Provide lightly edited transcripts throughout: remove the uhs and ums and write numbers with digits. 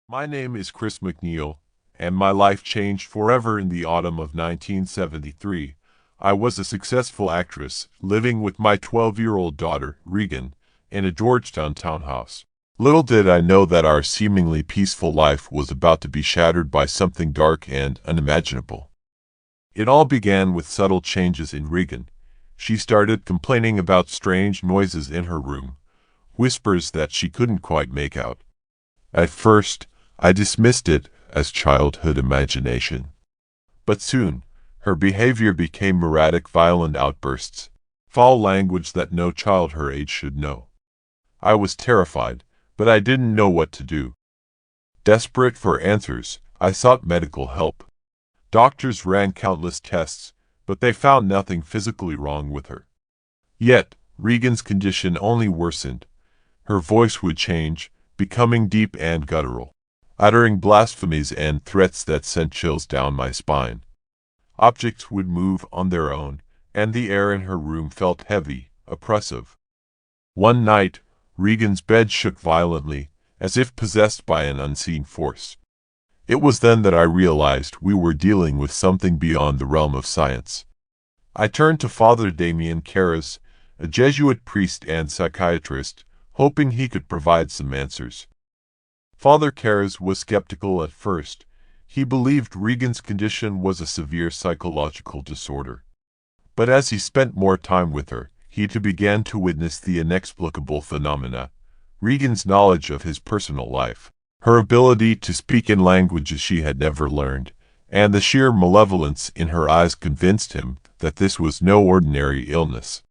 My name is Chris McNeil, and my life changed forever in the autumn of 1973. I was a successful actress, living with my 12-year-old daughter, Regan, in a Georgetown townhouse. Little did I know that our seemingly peaceful life was about to be shattered by something dark and unimaginable. It all began with subtle changes in Regan. She started complaining about strange noises in her room, whispers that she couldn't quite make out. At first, I dismissed it as childhood imagination. But soon, her behavior became erratic, violent outbursts, foul language that no child her age should know. I was terrified, but I didn't know what to do. Desperate for answers, I sought medical help. Doctors ran countless tests, but they found nothing physically wrong with her. Yet, Regan's condition only worsened. Her voice would change, becoming deep and guttural, uttering blasphemies and threats that sent chills down my spine. Objects would move on their own, and the air in her room felt heavy, oppressive. One night, Regan's bed shook violently, as if possessed by an unseen force. It was then that I realized we were dealing with something beyond the realm of science. I turned to Father Damien Karras, a Jesuit priest and psychiatrist, hoping he could provide some answers. Father Karras was skeptical at first. He believed Regan's condition was a severe psychological disorder. But as he spent more time with her, he too began to witness the inexplicable phenomena. Regan's knowledge of his personal life, her ability to speak in languages she had never learned, and the sheer malevolence in her eyes convinced him that this was no ordinary illness.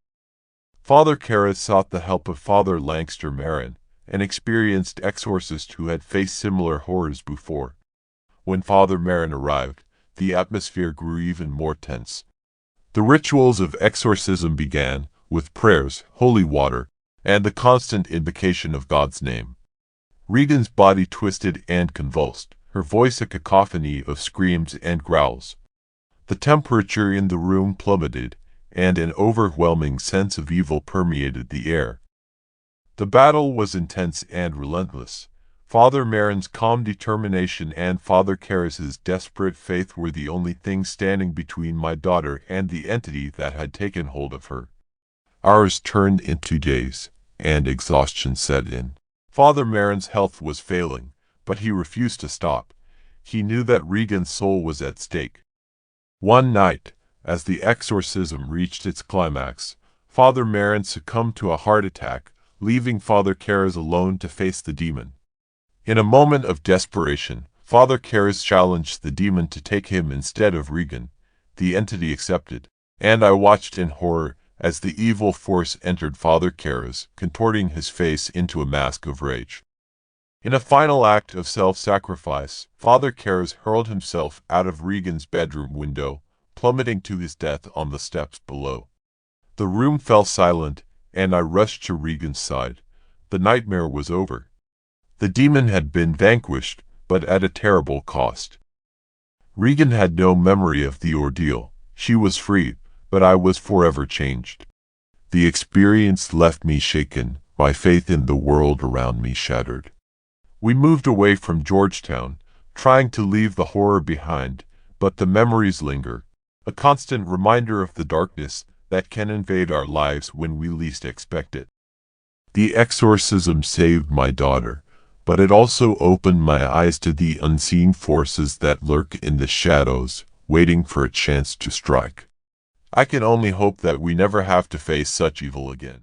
Father Karras sought the help of Father Lancaster Marin, an experienced exorcist who had faced similar horrors before. When Father Marin arrived, the atmosphere grew even more tense. The rituals of exorcism began, with prayers, holy water, and the constant invocation of God's name. Regan's body twisted and convulsed, her voice a cacophony of screams and growls. The temperature in the room plummeted, and an overwhelming sense of evil permeated the air. The battle was intense and relentless. Father Marin's calm determination and Father Karras's desperate faith were the only things standing between my daughter and the entity that had taken hold of her. Hours turned into days, and exhaustion set in. Father Marin's health was failing, but he refused to stop. He knew that Regan's soul was at stake. One night, as the exorcism reached its climax, Father Marin succumbed to a heart attack, leaving Father Karras alone to face the demon. In a moment of desperation, Father Karras challenged the demon to take him instead of Regan. The entity accepted, and I watched in horror as the evil force entered Father Karras, contorting his face into a mask of rage. In a final act of self-sacrifice, Father Karras hurled himself out of Regan's bedroom window, plummeting to his death on the steps below. The room fell silent, and I rushed to Regan's side. The nightmare was over. The demon had been vanquished, but at a terrible cost. Regan had no memory of the ordeal. She was free, but I was forever changed. The experience left me shaken, my faith in the world around me shattered. We moved away from Georgetown, trying to leave the horror behind, but the memories linger, a constant reminder of the darkness that can invade our lives when we least expect it. The exorcism saved my daughter, but it also opened my eyes to the unseen forces that lurk in the shadows, waiting for a chance to strike. I can only hope that we never have to face such evil again.